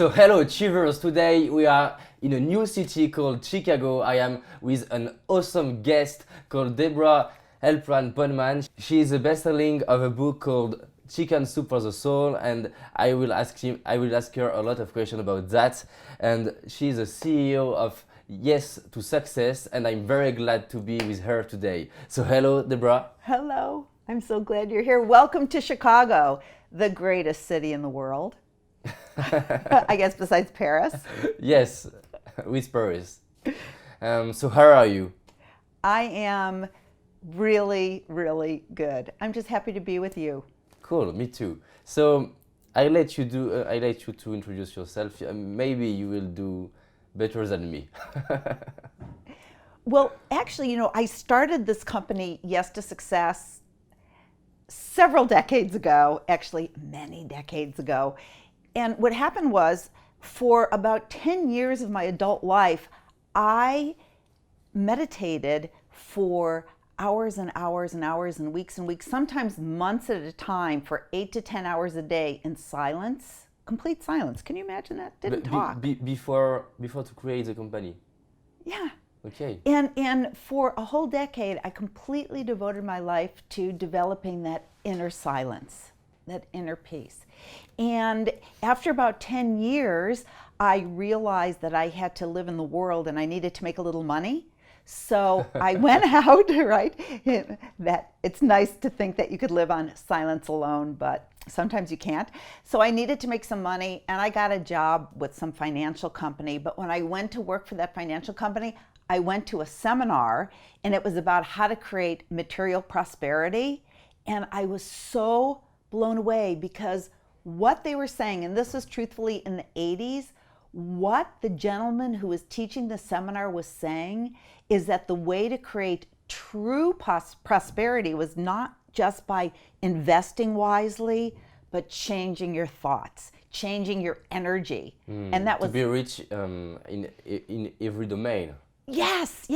So hello Achievers, today we are in a new city called Chicago. I am with an awesome guest called Debra Halperin Poneman. She is the best-selling of a book called Chicken Soup for the Soul, and I will ask her a lot of questions about that. And she is the CEO of Yes to Success, and I'm very glad to be with her today. So hello Debra. Hello, I'm so glad you're here. Welcome to Chicago, the greatest city in the world. I guess besides Paris. Yes, with Paris. So how are you? I am really, really good. I'm just happy to be with you. Cool, me too. So I let you to introduce yourself. Maybe you will do better than me. Well, actually, I started this company, Yes to Success, several decades ago, actually many decades ago. And what happened was, for about 10 years of my adult life, I meditated for hours and hours and hours and weeks, sometimes months at a time, for 8 to 10 hours a day in silence, complete silence. Can you imagine that? Didn't talk. Before to create the company. Yeah. Okay. And for a whole decade, I completely devoted my life to developing that inner silence, that inner peace. And after about 10 years, I realized that I had to live in the world and I needed to make a little money. So I went out, right? That it's nice to think that you could live on silence alone, but sometimes you can't. So I needed to make some money, and I got a job with some financial company. But when I went to work for that financial company, I went to a seminar, and it was about how to create material prosperity. And I was so blown away, because what they were saying, and this was truthfully in the 80s, what the gentleman who was teaching the seminar was saying is that the way to create true prosperity was not just by investing wisely, but changing your thoughts, changing your energy. And that was to be rich in every domain. Yes.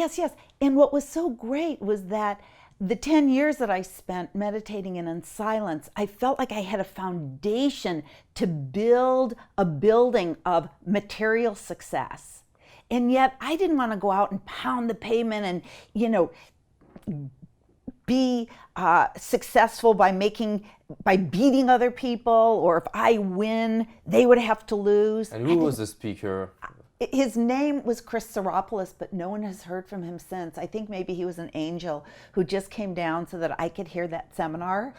And what was so great was that the 10 years that I spent meditating and in silence, I felt like I had a foundation to build a building of material success. And yet I didn't want to go out and pound the pavement and, be successful by beating other people, or if I win, they would have to lose. And who was the speaker? His name was Chris Saropoulos, but no one has heard from him since. I think maybe he was an angel who just came down so that I could hear that seminar.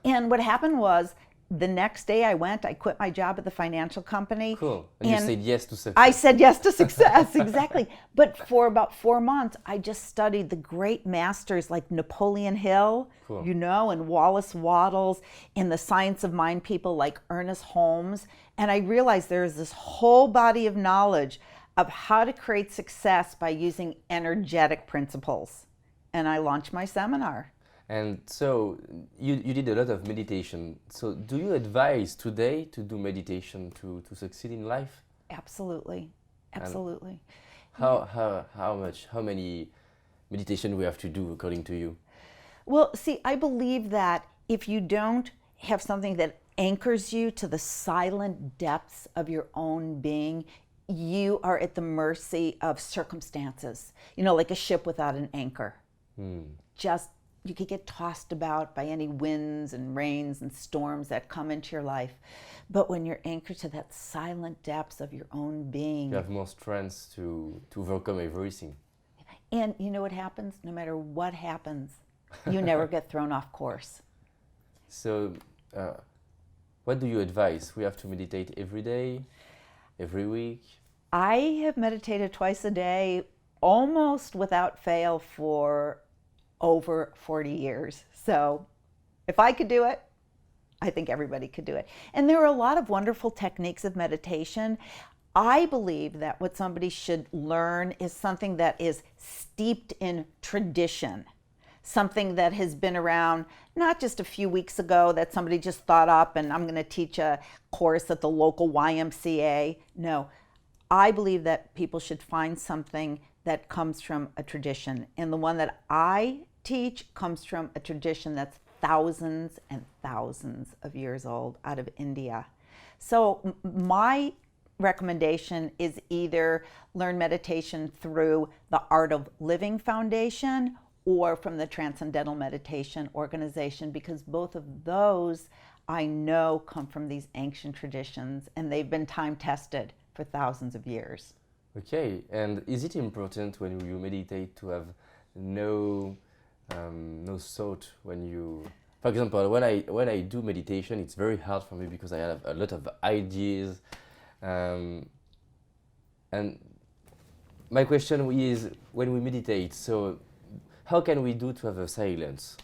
And what happened was, the next day I quit my job at the financial company. Cool. And you said yes to success. I said yes to success, exactly. But for about 4 months, I just studied the great masters like Napoleon Hill, cool, and Wallace Wattles, and the science of mind people like Ernest Holmes. And I realized there is this whole body of knowledge of how to create success by using energetic principles. And I launched my seminar. And so you did a lot of meditation. So do you advise today to do meditation to succeed in life? Absolutely. How many meditation we have to do according to you? Well, see, I believe that if you don't have something that anchors you to the silent depths of your own being, you are at the mercy of circumstances. Like a ship without an anchor. You could get tossed about by any winds and rains and storms that come into your life. But when you're anchored to that silent depths of your own being, you have more strength to overcome everything. And you know what happens? No matter what happens, you never get thrown off course. So what do you advise? We have to meditate every day, every week? I have meditated twice a day, almost without fail, for over 40 years. So if I could do it, I think everybody could do it. And there are a lot of wonderful techniques of meditation. I believe that what somebody should learn is something that is steeped in tradition, something that has been around not just a few weeks ago that somebody just thought up and I'm going to teach a course at the local YMCA. No, I believe that people should find something that comes from a tradition. And the one that I teach comes from a tradition that's thousands and thousands of years old, out of India. So my recommendation is either learn meditation through the Art of Living Foundation or from the Transcendental Meditation Organization, because both of those I know come from these ancient traditions and they've been time tested for thousands of years. Okay, and is it important when you meditate to have no thought when you, for example, when I do meditation, it's very hard for me because I have a lot of ideas, and my question is, when we meditate, so how can we do to have a silence?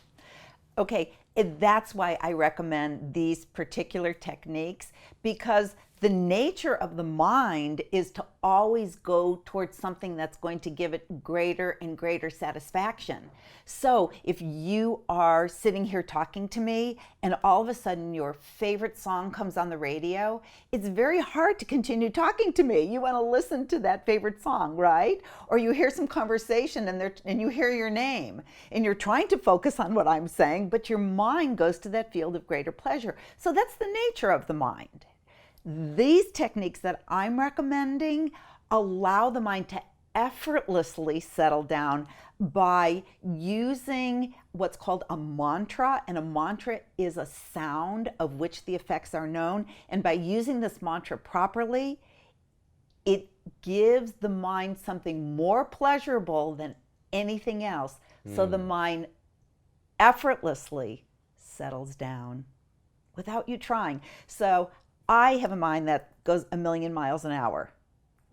Okay, that's why I recommend these particular techniques, because the nature of the mind is to always go towards something that's going to give it greater and greater satisfaction. So if you are sitting here talking to me and all of a sudden your favorite song comes on the radio, it's very hard to continue talking to me. You want to listen to that favorite song, right? Or you hear some conversation and you hear your name and you're trying to focus on what I'm saying, but your mind goes to that field of greater pleasure. So that's the nature of the mind. These techniques that I'm recommending allow the mind to effortlessly settle down by using what's called a mantra, and a mantra is a sound of which the effects are known. And by using this mantra properly, it gives the mind something more pleasurable than anything else. So the mind effortlessly settles down without you trying. So I have a mind that goes a million miles an hour,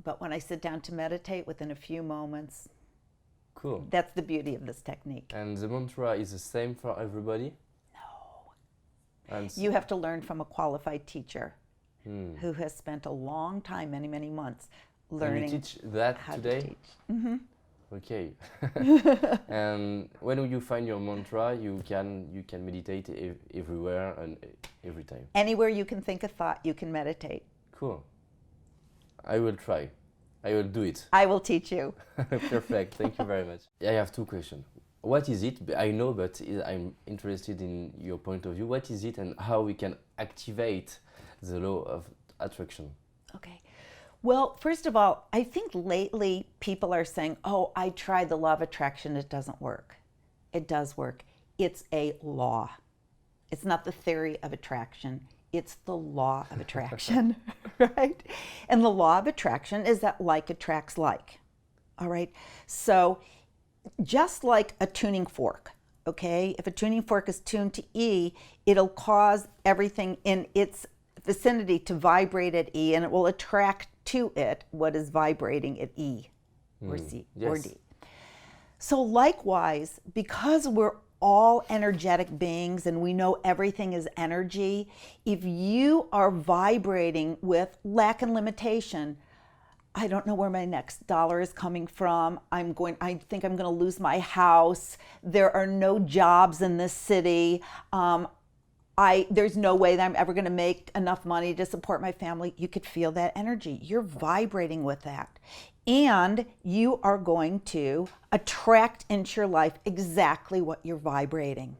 but when I sit down to meditate, within a few moments, Cool. That's the beauty of this technique. And the mantra is the same for everybody? No. And You have to learn from a qualified teacher who has spent a long time, many, many months, learning and you teach that how today? to teach. Mm-hmm. Okay. And when you find your mantra, you can meditate everywhere and every time. Anywhere you can think a thought, you can meditate. Cool. I will try. I will do it. I will teach you. Perfect. Thank you very much. I have two questions. What is it? I know, but I'm interested in your point of view. What is it and how we can activate the law of attraction? Okay. Well, first of all, I think lately people are saying, oh, I tried the law of attraction, it doesn't work. It does work. It's a law. It's not the theory of attraction. It's the law of attraction, right? And the law of attraction is that like attracts like, all right? So just like a tuning fork, okay? If a tuning fork is tuned to E, it'll cause everything in its vicinity to vibrate at E, and it will attract to it what is vibrating at E or C or D. So likewise, because we're all energetic beings and we know everything is energy, if you are vibrating with lack and limitation, I don't know where my next dollar is coming from. I think I'm going to lose my house. There are no jobs in this city. There's no way that I'm ever going to make enough money to support my family. You could feel that energy. You're vibrating with that. And you are going to attract into your life exactly what you're vibrating.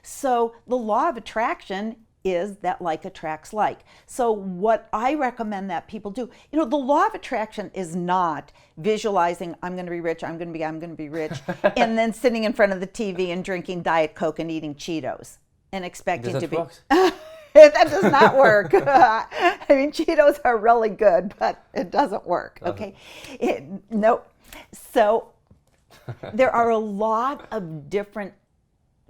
So the law of attraction is that like attracts like. So what I recommend that people do, the law of attraction is not visualizing, I'm going to be rich, I'm going to be rich, and then sitting in front of the TV and drinking Diet Coke and eating Cheetos and expecting to be. That does not work. I mean, Cheetos are really good, but it doesn't work. Okay. Nope. So there are a lot of different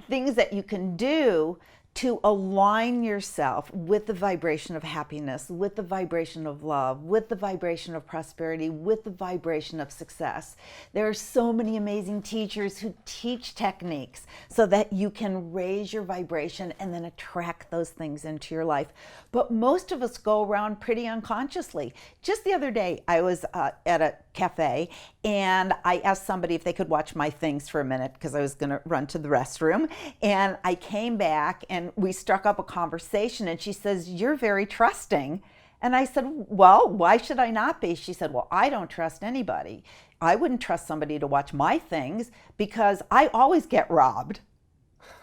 things that you can do to align yourself with the vibration of happiness, with the vibration of love, with the vibration of prosperity, with the vibration of success. There are so many amazing teachers who teach techniques so that you can raise your vibration and then attract those things into your life. But most of us go around pretty unconsciously. Just the other day, I was at a cafe and I asked somebody if they could watch my things for a minute because I was going to run to the restroom. And I came back and we struck up a conversation and she says, "You're very trusting." And I said, "Well, why should I not be?" She said, "Well, I don't trust anybody. I wouldn't trust somebody to watch my things because I always get robbed."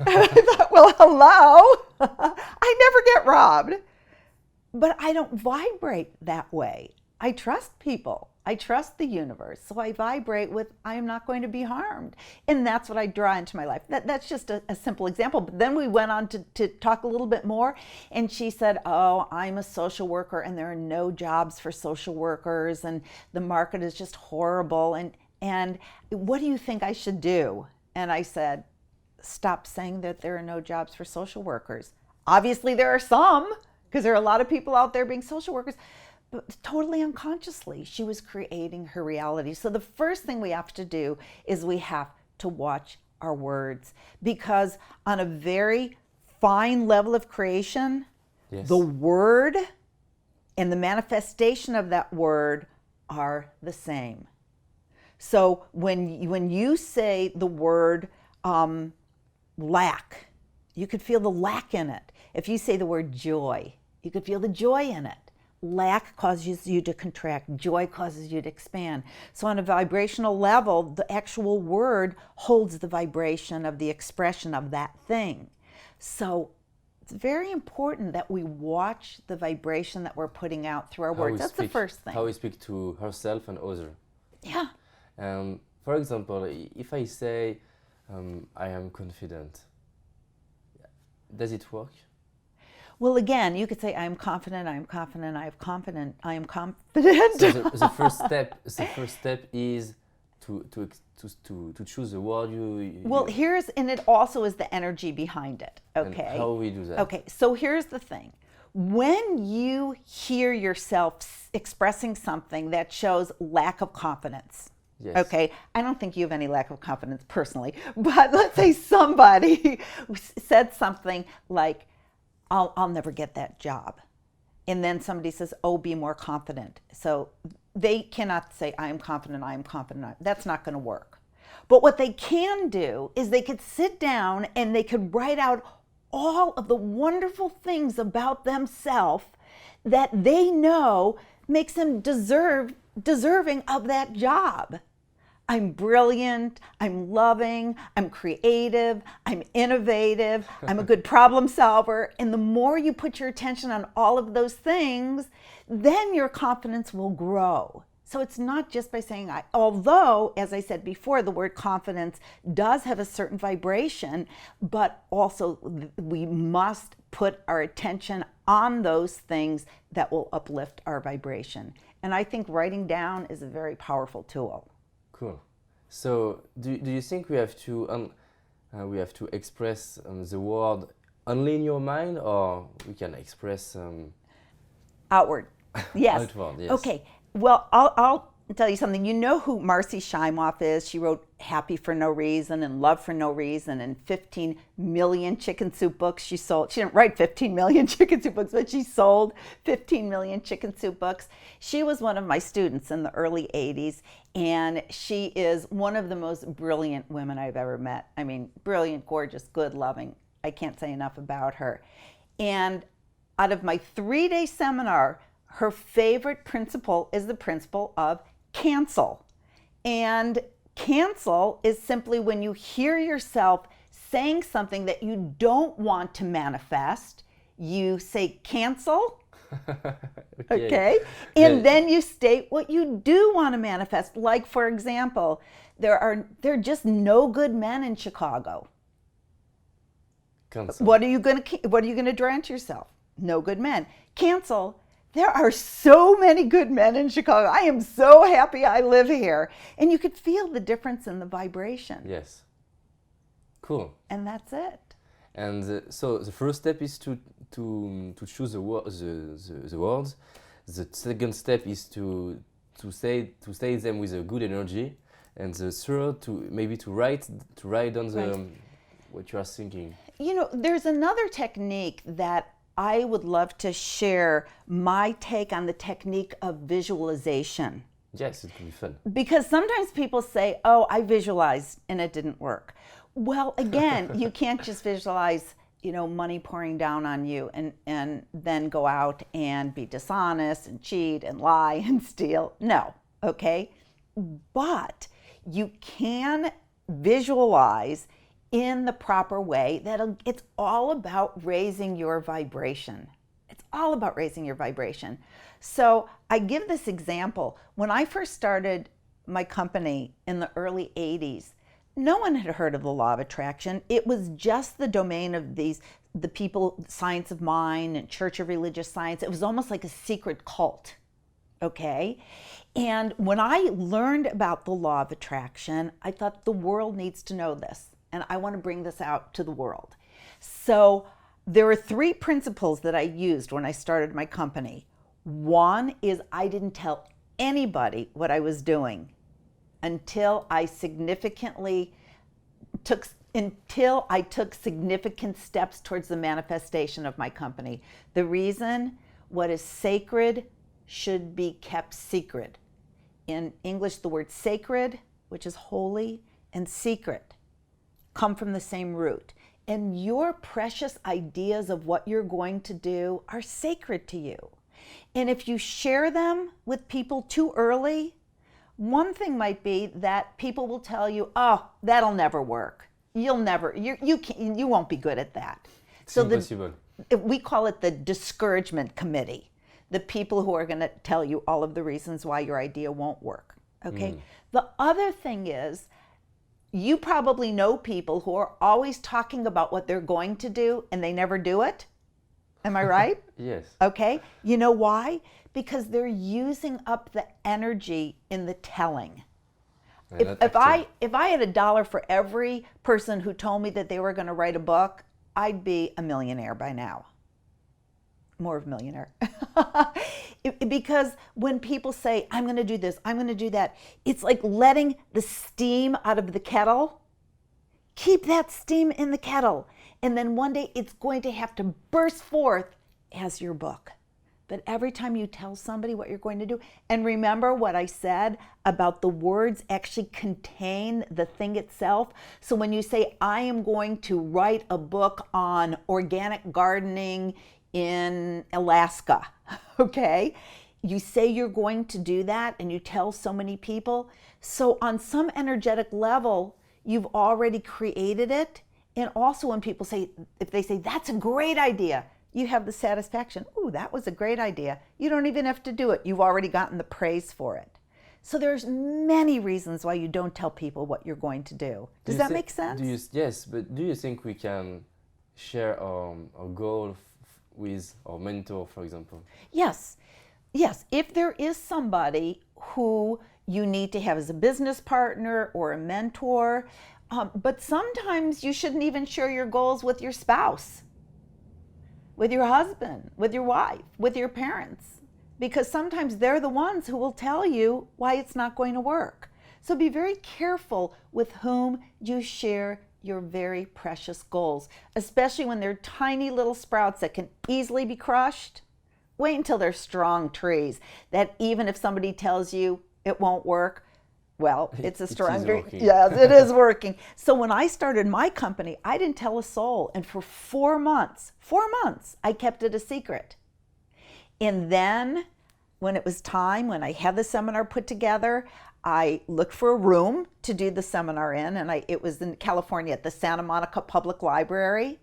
I thought, well, hello. I never get robbed. but I don't vibrate that way. I trust people. I trust the universe. So I vibrate with, I am not going to be harmed. And that's what I draw into my life. That's just a simple example. But then we went on to talk a little bit more. And she said, oh, I'm a social worker and there are no jobs for social workers. And the market is just horrible. And what do you think I should do? And I said, stop saying that there are no jobs for social workers. Obviously there are some, because there are a lot of people out there being social workers. But totally unconsciously, she was creating her reality. So the first thing we have to do is we have to watch our words, because on a very fine level of creation, Yes. the word and the manifestation of that word are the same. So when you say the word lack, you could feel the lack in it. If you say the word joy, you could feel the joy in it. Lack causes you to contract. Joy causes you to expand. So on a vibrational level, the actual word holds the vibration of the expression of that thing. So it's very important that we watch the vibration that we're putting out through our words. That's the first thing. How we speak to herself and others. Yeah. For example, if I say, I am confident, does it work? Well, again, you could say, I am confident, I am confident, I am confident, I am confident. So the first step is to choose the word Well, and it also is the energy behind it, okay? And how we do that? Okay, so here's the thing. When you hear yourself expressing something that shows lack of confidence, Yes. okay, I don't think you have any lack of confidence personally, but let's say somebody said something like, I'll never get that job. And then somebody says, oh, be more confident. So they cannot say, I am confident, I am confident. That's not going to work. But what they can do is they could sit down and they could write out all of the wonderful things about themselves that they know makes them deserving of that job. I'm brilliant, I'm loving, I'm creative, I'm innovative, I'm a good problem solver. And the more you put your attention on all of those things, then your confidence will grow. So it's not just by saying, although, as I said before, the word confidence does have a certain vibration, but also we must put our attention on those things that will uplift our vibration. And I think writing down is a very powerful tool. Cool. So, do you think we have to express the word only in your mind, or we can express Outward? Yes. outward? Yes. Okay. Well, I'll tell you something. You know who Marcy Shimoff is? She wrote Happy for No Reason and Love for No Reason and 15 million chicken soup books she sold. She didn't write 15 million chicken soup books, but she sold 15 million chicken soup books. She was one of my students in the early 80s, and she is one of the most brilliant women I've ever met. I mean, brilliant, gorgeous, good, loving. I can't say enough about her. And out of my 3-day seminar, her favorite principle is the principle of cancel. And cancel is simply when you hear yourself saying something that you don't want to manifest, you say cancel, okay? And then you state what you do want to manifest. Like, for example, there are just no good men in Chicago. Cancel. What are you going to draw into yourself? No good men. Cancel. There are so many good men in Chicago. I am so happy I live here. And you could feel the difference in the vibration. Yes. Cool. And that's it. And so the first step is to choose the words. The second step is to say them with a good energy, and the third to write down what you are thinking. You know, there's another technique that I would love to share my take on the technique of visualization. Yes, it could be fun. Because sometimes people say, oh, I visualized and it didn't work. Well, again, you can't just visualize, money pouring down on you and then go out and be dishonest and cheat and lie and steal. No, okay? But you can visualize in the proper way. It's all about raising your vibration. It's all about raising your vibration. So I give this example. When I first started my company in the early 80s, no one had heard of the law of attraction. It was just the domain of the people, Science of Mind and Church of Religious Science. It was almost like a secret cult, okay? And when I learned about the law of attraction, I thought the world needs to know this, and I want to bring this out to the world. So there are 3 principles that I used when I started my company. One is I didn't tell anybody what I was doing until I took significant steps towards the manifestation of my company. The reason, what is sacred should be kept secret. In English, the word sacred, which is holy, and secret come from the same root. And your precious ideas of what you're going to do are sacred to you. And if you share them with people too early, one thing might be that people will tell you, "Oh, that'll never work. You won't be good at that." It's impossible. We call it the discouragement committee. The people who are going to tell you all of the reasons why your idea won't work. Okay. The other thing is, you probably know people who are always talking about what they're going to do and they never do it. Am I right? Yes. Okay. You know why? Because they're using up the energy in the telling. If I had $1 for every person who told me that they were going to write a book, I'd be a millionaire by now. More of a millionaire. Because when people say, "I'm going to do this, I'm going to do that," it's like letting the steam out of the kettle. Keep that steam in the kettle. And then one day it's going to have to burst forth as your book. But every time you tell somebody what you're going to do, and remember what I said about the words actually contain the thing itself. So when you say, "I am going to write a book on organic gardening in Alaska," okay? You say you're going to do that and you tell so many people. So on some energetic level, you've already created it. And also when people say, if they say, "That's a great idea," you have the satisfaction. "Ooh, that was a great idea." You don't even have to do it. You've already gotten the praise for it. So there's many reasons why you don't tell people what you're going to do. Does that make sense? Yes, but do you think we can share our goal with our mentor, for example? Yes. Yes. If there is somebody who you need to have as a business partner or a mentor, but sometimes you shouldn't even share your goals with your spouse, with your husband, with your wife, with your parents, because sometimes they're the ones who will tell you why it's not going to work. So be very careful with whom you share your very precious goals, especially when they're tiny little sprouts that can easily be crushed. Wait until they're strong trees that even if somebody tells you it won't work, well, it's a strong tree. Yes, it is working. So when I started my company, I didn't tell a soul. And for 4 months, I kept it a secret. And then when it was time, when I had the seminar put together, I looked for a room to do the seminar in, and it was in California at the Santa Monica Public Library.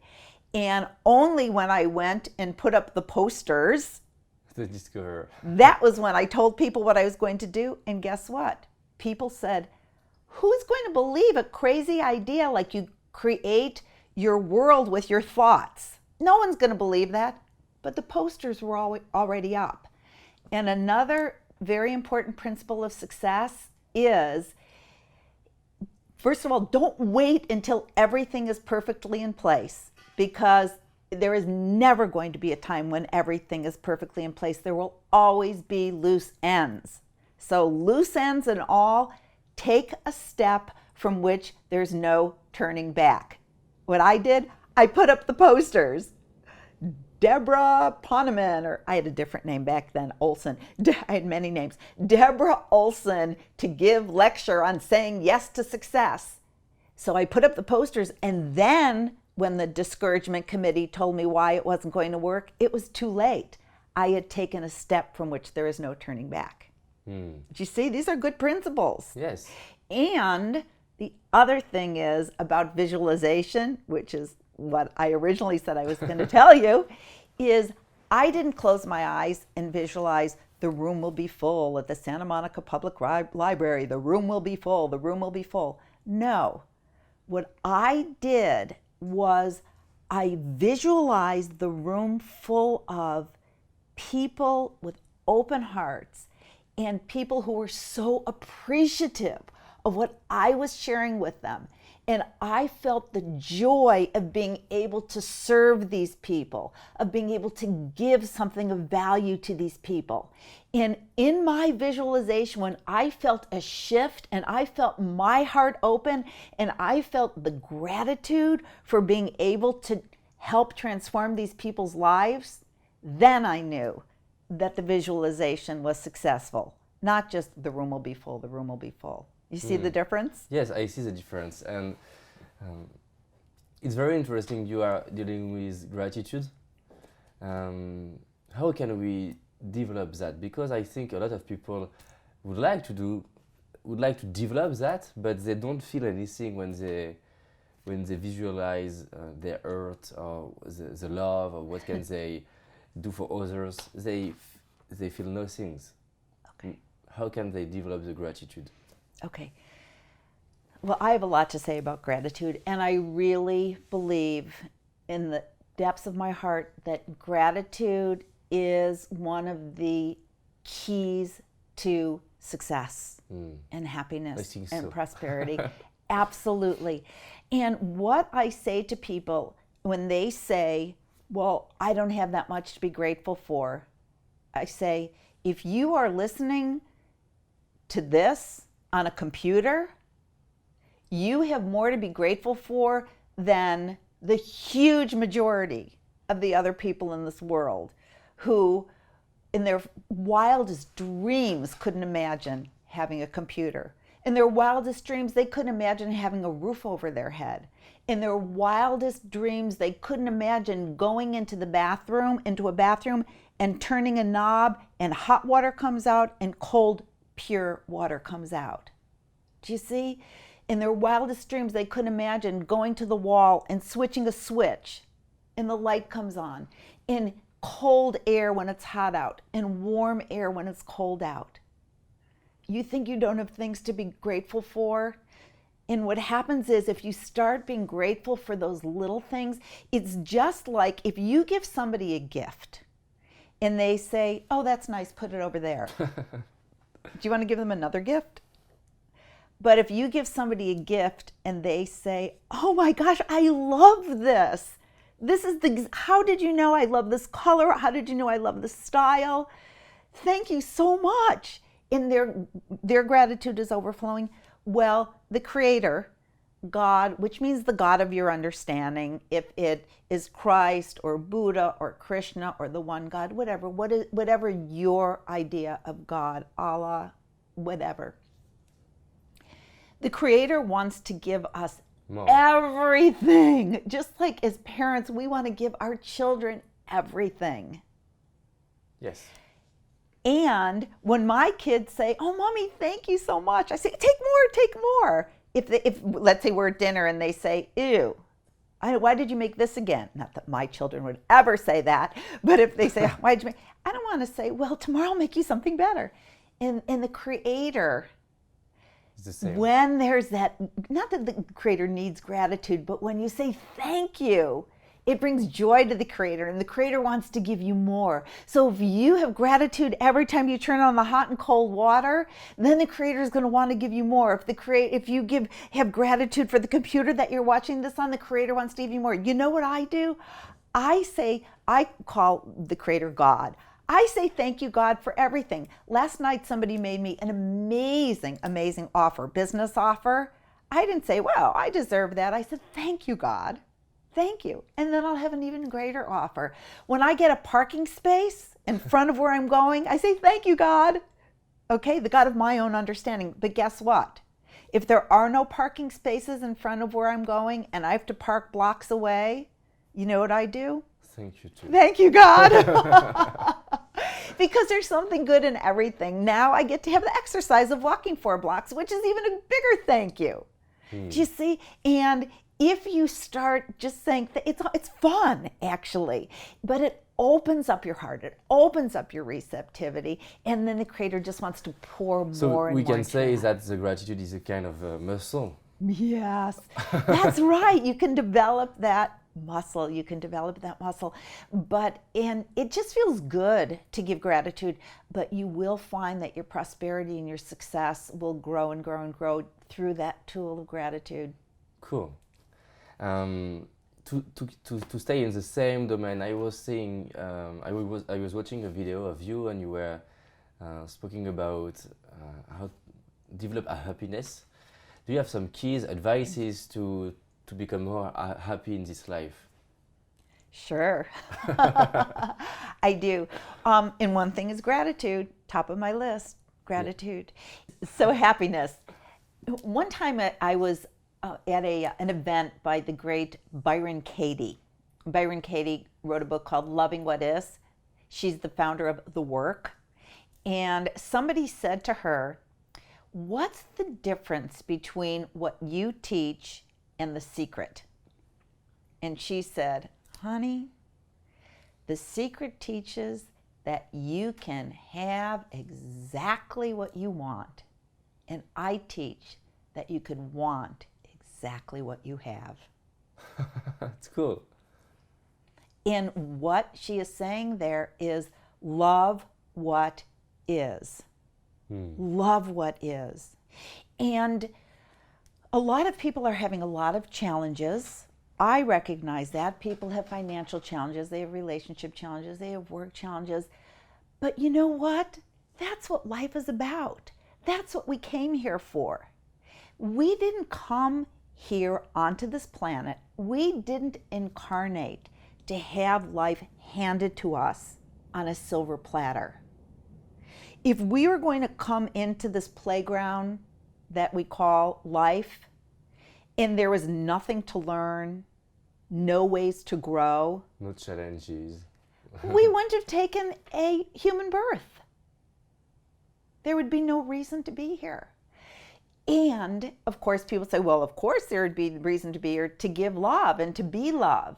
And only when I went and put up the posters, that was when I told people what I was going to do. And guess what? People said, "Who's going to believe a crazy idea like you create your world with your thoughts?" No one's going to believe that. But the posters were already up. And another very important principle of success is, first of all, don't wait until everything is perfectly in place, because there is never going to be a time when everything is perfectly in place. There will always be loose ends. So loose ends and all, take a step from which there's no turning back. What I did, I put up the posters. Debra Poneman, or I had a different name back then, Olson. I had many names. Debra Olson to give lecture on saying yes to success. So I put up the posters, and then when the discouragement committee told me why it wasn't going to work, it was too late. I had taken a step from which there is no turning back. But you see, these are good principles. Yes. And the other thing is about visualization, which is what I originally said I was going to tell you, is I didn't close my eyes and visualize the room will be full at the Santa Monica Public Library. The room will be full. The room will be full. No. What I did was I visualized the room full of people with open hearts and people who were so appreciative of what I was sharing with them. And I felt the joy of being able to serve these people, of being able to give something of value to these people. And in my visualization, when I felt a shift and I felt my heart open and I felt the gratitude for being able to help transform these people's lives, then I knew that the visualization was successful. Not just the room will be full, the room will be full. You see the difference? Yes, I see the difference. And it's very interesting you are dealing with gratitude. How can we develop that? Because I think a lot of people would like to develop that, but they don't feel anything when they visualize their hurt or the love or what can they do for others. They feel nothing. Okay. How can they develop the gratitude? Okay. Well, I have a lot to say about gratitude, and I really believe in the depths of my heart that gratitude is one of the keys to success and happiness and prosperity. Absolutely. And what I say to people when they say, well, I don't have that much to be grateful for, I say, if you are listening to this on a computer, you have more to be grateful for than the huge majority of the other people in this world who, in their wildest dreams, couldn't imagine having a computer. In their wildest dreams, they couldn't imagine having a roof over their head. In their wildest dreams, they couldn't imagine going into a bathroom, and turning a knob, and hot water comes out, and cold, pure water comes out. Do you see? In their wildest dreams, they couldn't imagine going to the wall and switching a switch, and the light comes on. In cold air when it's hot out, and warm air when it's cold out. You think you don't have things to be grateful for? And what happens is if you start being grateful for those little things, it's just like if you give somebody a gift and they say, oh, that's nice, put it over there. Do you want to give them another gift? But if you give somebody a gift and they say, oh my gosh, I love this. How did you know I love this color? How did you know I love this style? Thank you so much. And their gratitude is overflowing. Well, the Creator, God, which means the God of your understanding, if it is Christ or Buddha or Krishna or the one God, whatever your idea of God, Allah, whatever. The Creator wants to give us everything. Just like as parents, we want to give our children everything. Yes. And when my kids say, oh, Mommy, thank you so much, I say, take more. If let's say we're at dinner and they say, ew, why did you make this again? Not that my children would ever say that, but if they say, why did you make, I don't want to say, well, tomorrow I'll make you something better. And the Creator, it's the same. When there's that, not that the Creator needs gratitude, but when you say thank you, it brings joy to the Creator, and the Creator wants to give you more. So if you have gratitude every time you turn on the hot and cold water, then the Creator is going to want to give you more. If you have gratitude for the computer that you're watching this on, the Creator wants to give you more. You know what I do? I call the Creator God. I say thank you, God, for everything. Last night, somebody made me an amazing, amazing offer, business offer. I didn't say, well, I deserve that. I said, thank you, God. Thank you. And then I'll have an even greater offer. When I get a parking space in front of where I'm going, I say, thank you, God. Okay, the God of my own understanding. But guess what? If there are no parking spaces in front of where I'm going and I have to park blocks away, you know what I do? Thank you, too. Thank you, God. Because there's something good in everything. Now I get to have the exercise of walking 4 blocks, which is even a bigger thank you. Do you see? And if you start just saying, it's fun actually, but it opens up your heart, it opens up your receptivity, and then the Creator just wants to pour more So and more. we can into say that. that the gratitude is a kind of muscle. Yes, that's right. You can develop that muscle. You can develop that muscle. And it just feels good to give gratitude, but you will find that your prosperity and your success will grow and grow and grow through that tool of gratitude. Cool. To stay in the same domain, I was seeing, I was watching a video of you, and you were speaking about how to develop a happiness. Do you have some keys, advices to become more happy in this life? Sure. I do. And one thing is gratitude, top of my list, gratitude. So happiness. One time I was at an event by the great Byron Katie. Byron Katie wrote a book called Loving What Is. She's the founder of The Work. And somebody said to her, what's the difference between what you teach and The Secret? And she said, honey, The Secret teaches that you can have exactly what you want. And I teach that you can want exactly what you have. That's cool. And what she is saying there is love what is. Love what is. And a lot of people are having a lot of challenges. I recognize that. People have financial challenges, they have relationship challenges, they have work challenges. But you know what? That's what life is about. That's what we came here for. We didn't come here onto this planet. We didn't incarnate to have life handed to us on a silver platter. If we were going to come into this playground that we call life, and there was nothing to learn, no ways to grow, No challenges. we wouldn't have taken a human birth. There would be no reason to be here. And of course, people say, well, of course there would be reason to be here to give love and to be love.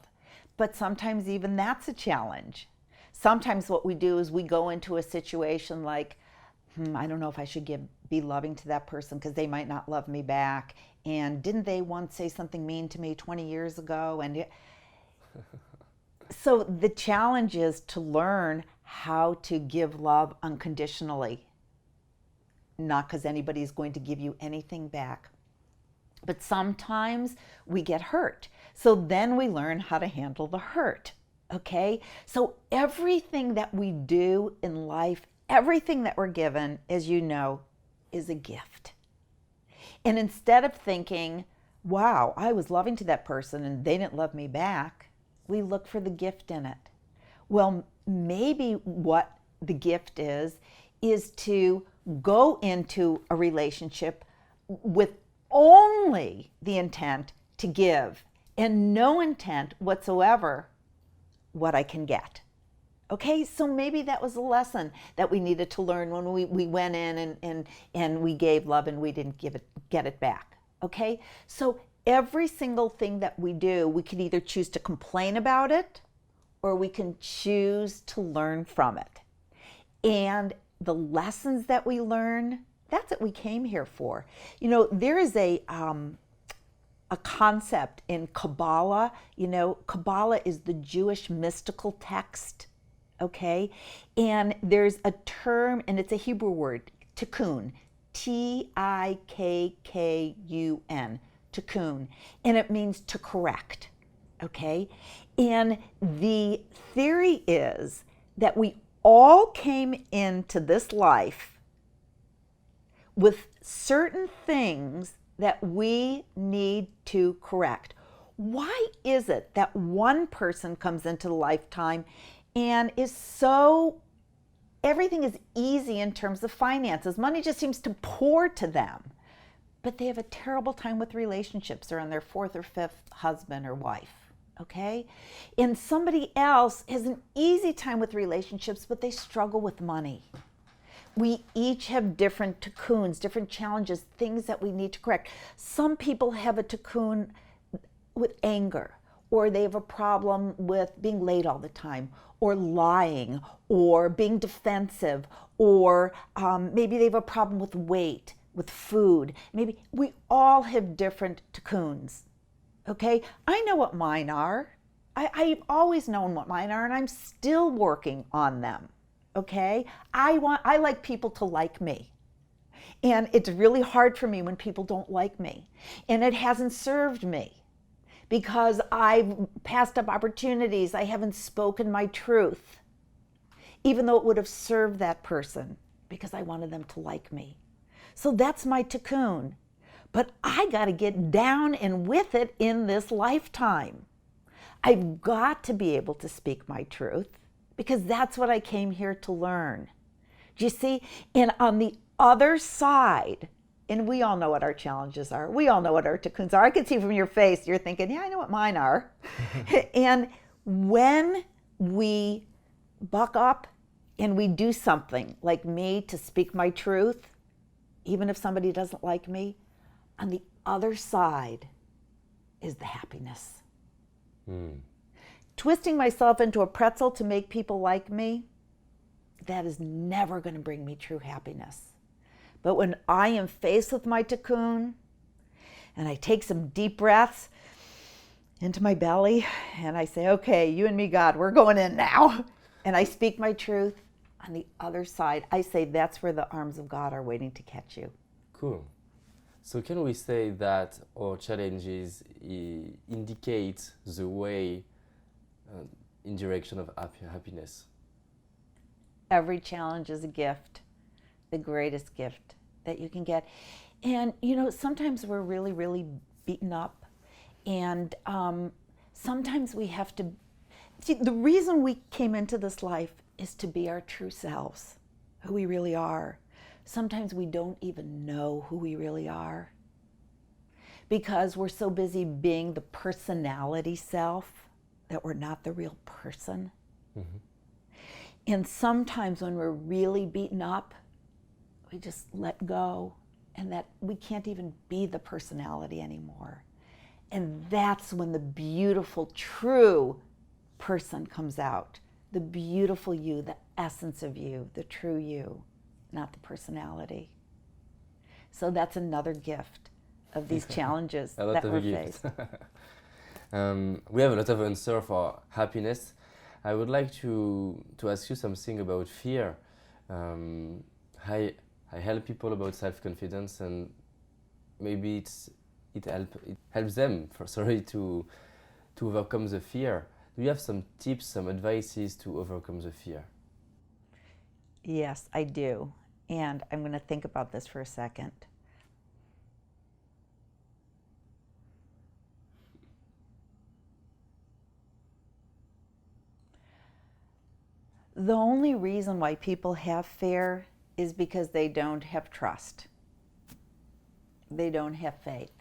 But sometimes even that's a challenge. Sometimes what we do is we go into a situation like, I don't know if I should be loving to that person because they might not love me back. And didn't they once say something mean to me 20 years ago? And so the challenge is to learn how to give love unconditionally. Not because anybody's going to give you anything back. But sometimes we get hurt. So then we learn how to handle the hurt. Okay? So everything that we do in life, everything that we're given, as you know, is a gift. And instead of thinking, wow, I was loving to that person and they didn't love me back, we look for the gift in it. Well, maybe what the gift is to go into a relationship with only the intent to give and no intent whatsoever what I can get. Okay, so maybe that was a lesson that we needed to learn when we went in and we gave love and we didn't get it back. Okay, so every single thing that we do, we can either choose to complain about it or we can choose to learn from it. And the lessons that we learn, that's what we came here for. You know, there is a concept in Kabbalah. You know, Kabbalah is the Jewish mystical text, okay? And there's a term, and it's a Hebrew word, tikkun, Tikkun, tikkun, and it means to correct, okay? And the theory is that we all came into this life with certain things that we need to correct. Why is it that one person comes into the lifetime and everything is easy in terms of finances? Money just seems to pour to them, but they have a terrible time with relationships. They're on their fourth or fifth husband or wife. Okay? And somebody else has an easy time with relationships, but they struggle with money. We each have different tikkuns, different challenges, things that we need to correct. Some people have a tikkun with anger, or they have a problem with being late all the time, or lying, or being defensive, or maybe they have a problem with weight, with food. Maybe we all have different cocoons. Okay, I know what mine are. I've always known what mine are, and I'm still working on them. Okay, I like people to like me. And it's really hard for me when people don't like me. And it hasn't served me because I've passed up opportunities. I haven't spoken my truth, even though it would have served that person because I wanted them to like me. So that's my cocoon. But I got to get down and with it in this lifetime. I've got to be able to speak my truth because that's what I came here to learn. Do you see? And on the other side, and we all know what our challenges are. We all know what our cocoons are. I can see from your face, you're thinking, yeah, I know what mine are. And when we buck up and we do something like me to speak my truth, even if somebody doesn't like me, on the other side is the happiness. Twisting myself into a pretzel to make people like me, that is never going to bring me true happiness. But when I am faced with my cocoon and I take some deep breaths into my belly and I say, okay, you and me, God, we're going in now. And I speak my truth, on the other side, I say that's where the arms of God are waiting to catch you. Cool. So can we say that our challenges indicate the way in direction of happiness? Every challenge is a gift, the greatest gift that you can get. And, you know, sometimes we're really, really beaten up. And sometimes we have to, see, the reason we came into this life is to be our true selves, who we really are. Sometimes we don't even know who we really are because we're so busy being the personality self that we're not the real person. Mm-hmm. And sometimes when we're really beaten up, we just let go and that we can't even be the personality anymore. And that's when the beautiful, true person comes out. The beautiful you, the essence of you, the true you, not the personality. So that's another gift of these challenges that we're faced. We have a lot of answer for happiness. I would like to ask you something about fear. I help people about self-confidence, and maybe it helps them to overcome the fear. Do you have some tips, some advices to overcome the fear? Yes, I do. And I'm going to think about this for a second. The only reason why people have fear is because they don't have trust. They don't have faith.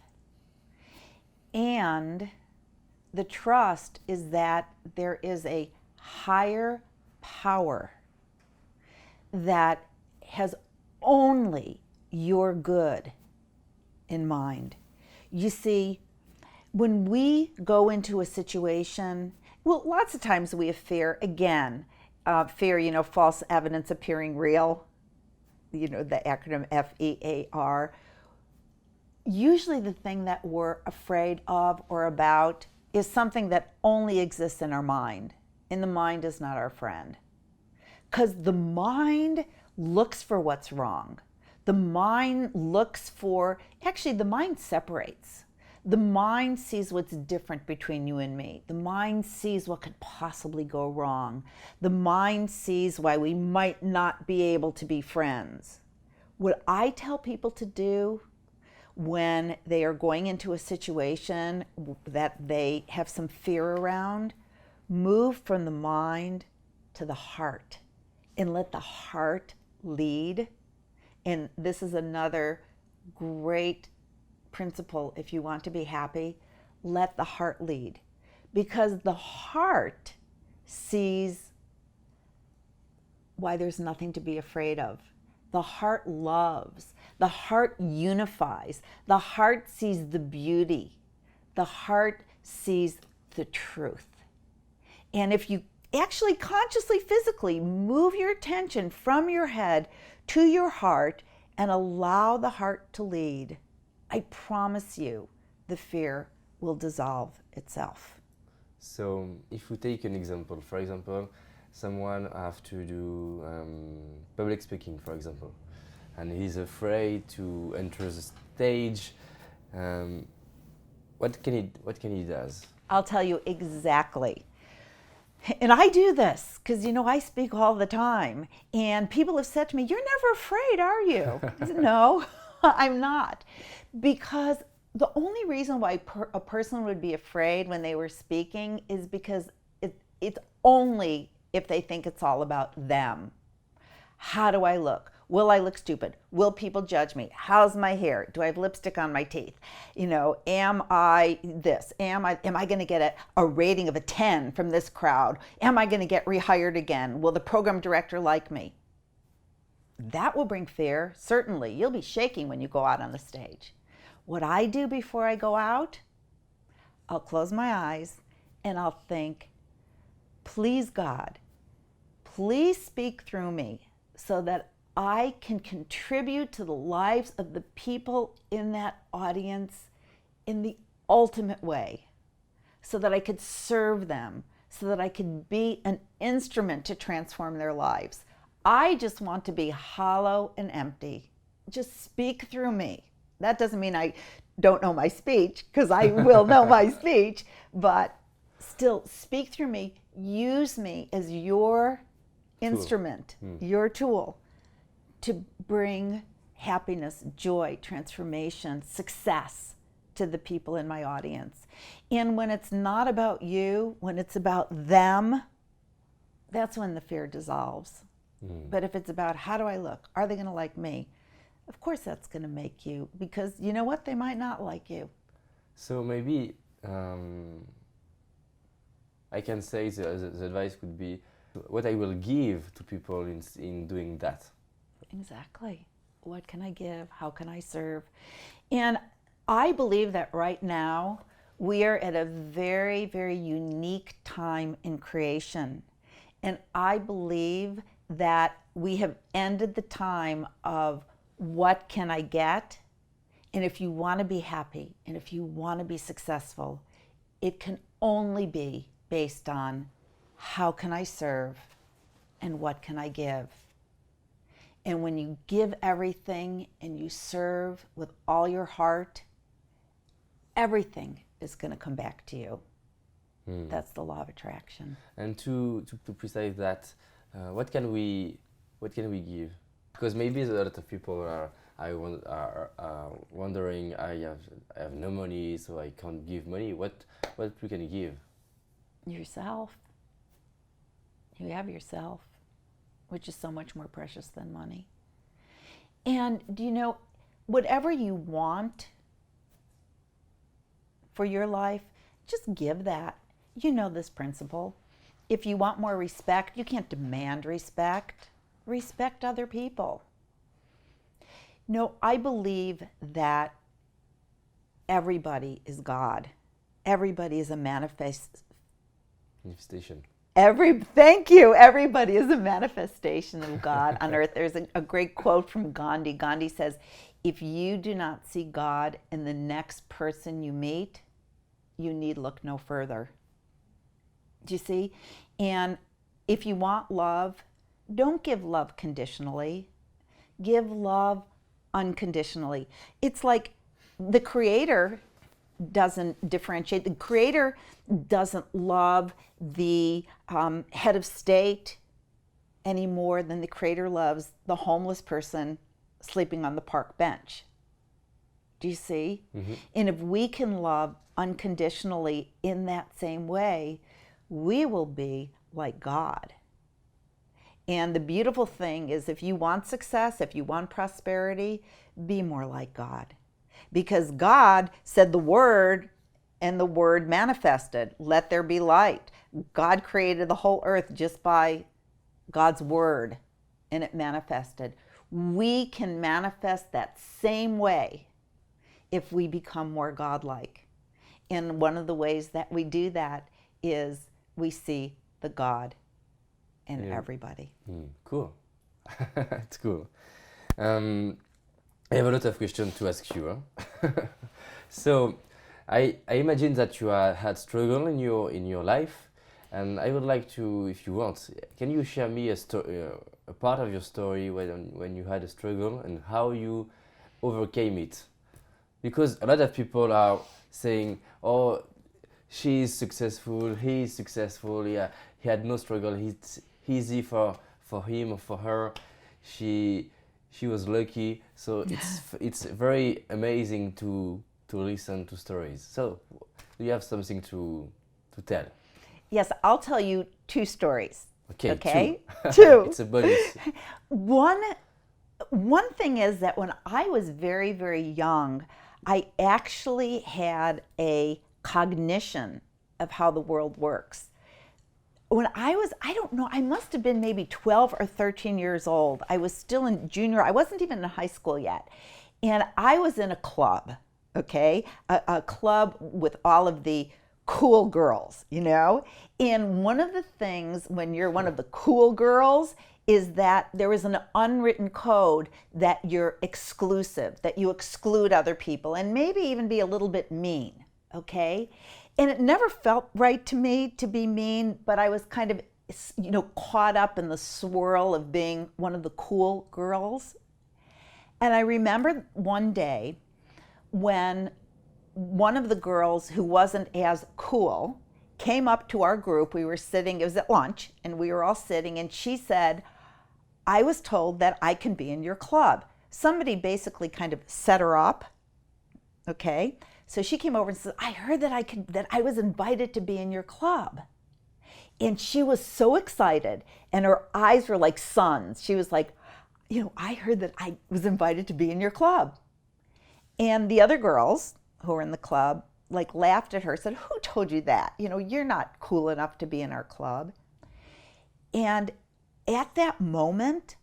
And the trust is that there is a higher power that has only your good in mind. You see, when we go into a situation, well, lots of times we have fear. Again, fear, you know, false evidence appearing real, you know, the acronym FEAR. Usually the thing that we're afraid of or about is something that only exists in our mind. And the mind is not our friend. Because the mind looks for what's wrong. The mind looks for, actually the mind separates. The mind sees what's different between you and me. The mind sees what could possibly go wrong. The mind sees why we might not be able to be friends. What I tell people to do when they are going into a situation that they have some fear around, move from the mind to the heart and let the heart lead. And this is another great principle if you want to be happy. Let the heart lead, because the heart sees why there's nothing to be afraid of. The heart loves. The heart unifies. The heart sees the beauty. The heart sees the truth. And if you actually consciously, physically move your attention from your head to your heart and allow the heart to lead, I promise you the fear will dissolve itself. So if we take an example, for example, someone have to do public speaking, for example, and he's afraid to enter the stage. What can he does? I'll tell you exactly. And I do this because, I speak all the time. And people have said to me, "You're never afraid, are you?" I said, "No, I'm not." Because the only reason why a person would be afraid when they were speaking is because it's only if they think it's all about them. How do I look? Will I look stupid? Will people judge me? How's my hair? Do I have lipstick on my teeth? Am I this? Am I going to get a rating of a 10 from this crowd? Am I going to get rehired again? Will the program director like me? That will bring fear, certainly. You'll be shaking when you go out on the stage. What I do before I go out, I'll close my eyes and I'll think, please God, please speak through me so that I can contribute to the lives of the people in that audience in the ultimate way, so that I could serve them, so that I could be an instrument to transform their lives. I just want to be hollow and empty. Just speak through me. That doesn't mean I don't know my speech, because I will know my speech, but still speak through me. Use me as your instrument, your tool to bring happiness, joy, transformation, success to the people in my audience. And when it's not about you, when it's about them, that's when the fear dissolves. But if it's about how do I look? Are they going to like me? Of course that's going to make you, because you know what? They might not like you. So maybe I can say the advice would be what I will give to people in doing that. Exactly. What can I give? How can I serve? And I believe that right now we are at a very, very unique time in creation. And I believe that we have ended the time of what can I get? And if you want to be happy and if you want to be successful, it can only be based on how can I serve and what can I give? And when you give everything and you serve with all your heart, everything is going to come back to you. That's the law of attraction. And to precise that, what can we give? Because maybe a lot of people are wondering, I have no money, so I can't give money. What we can give? Yourself. You have yourself, which is so much more precious than money. And do you know, whatever you want for your life, just give that. You know this principle. If you want more respect, you can't demand respect. Respect other people. No, I believe that everybody is God. Everybody is a Manifestation. Thank you. Everybody is a manifestation of God on earth. There's a great quote from Gandhi. Gandhi says, if you do not see God in the next person you meet, you need look no further. Do you see? And if you want love, don't give love conditionally. Give love unconditionally. It's like the Creator doesn't differentiate. The Creator doesn't love the head of state any more than the Creator loves the homeless person sleeping on the park bench. Do you see? And if we can love unconditionally in that same way, we will be like God. And the beautiful thing is, if you want success, if you want prosperity, be more like God. Because God said the word, and the word manifested. Let there be light. God created the whole earth just by God's word, and it manifested. We can manifest that same way if we become more godlike. And one of the ways that we do that is we see the God in everybody. Cool. It's cool. I have a lot of questions to ask you. Huh? So, I imagine that you had struggle in your life, and I would like to, if you want, can you share me a part of your story when you had a struggle and how you overcame it? Because a lot of people are saying, "Oh, she is successful, he is successful. Yeah, he had no struggle. It's easy for him or for her. She was lucky." So it's very amazing to listen to stories. So, do you have something to tell? Yes, I'll tell you two stories. Okay. Two. It's a bonus. One thing is that when I was very, very young, I actually had a cognition of how the world works. When I don't know, I must have been maybe 12 or 13 years old. I was still in junior, I wasn't even in high school yet. And I was in a club, okay? A club with all of the cool girls, you know? And one of the things when you're one of the cool girls is that there is an unwritten code that you're exclusive, that you exclude other people, and maybe even be a little bit mean, okay? And it never felt right to me to be mean, but I was kind of, caught up in the swirl of being one of the cool girls. And I remember one day when one of the girls who wasn't as cool came up to our group. We were sitting, it was at lunch, and we were all sitting, and she said, "I was told that I can be in your club." Somebody basically kind of set her up, okay? So she came over and said, "I heard that I was invited to be in your club." And she was so excited, and her eyes were like suns. She was like, "I heard that I was invited to be in your club." And the other girls who were in the club laughed at her, said, "Who told you that? You're not cool enough to be in our club." And at that moment,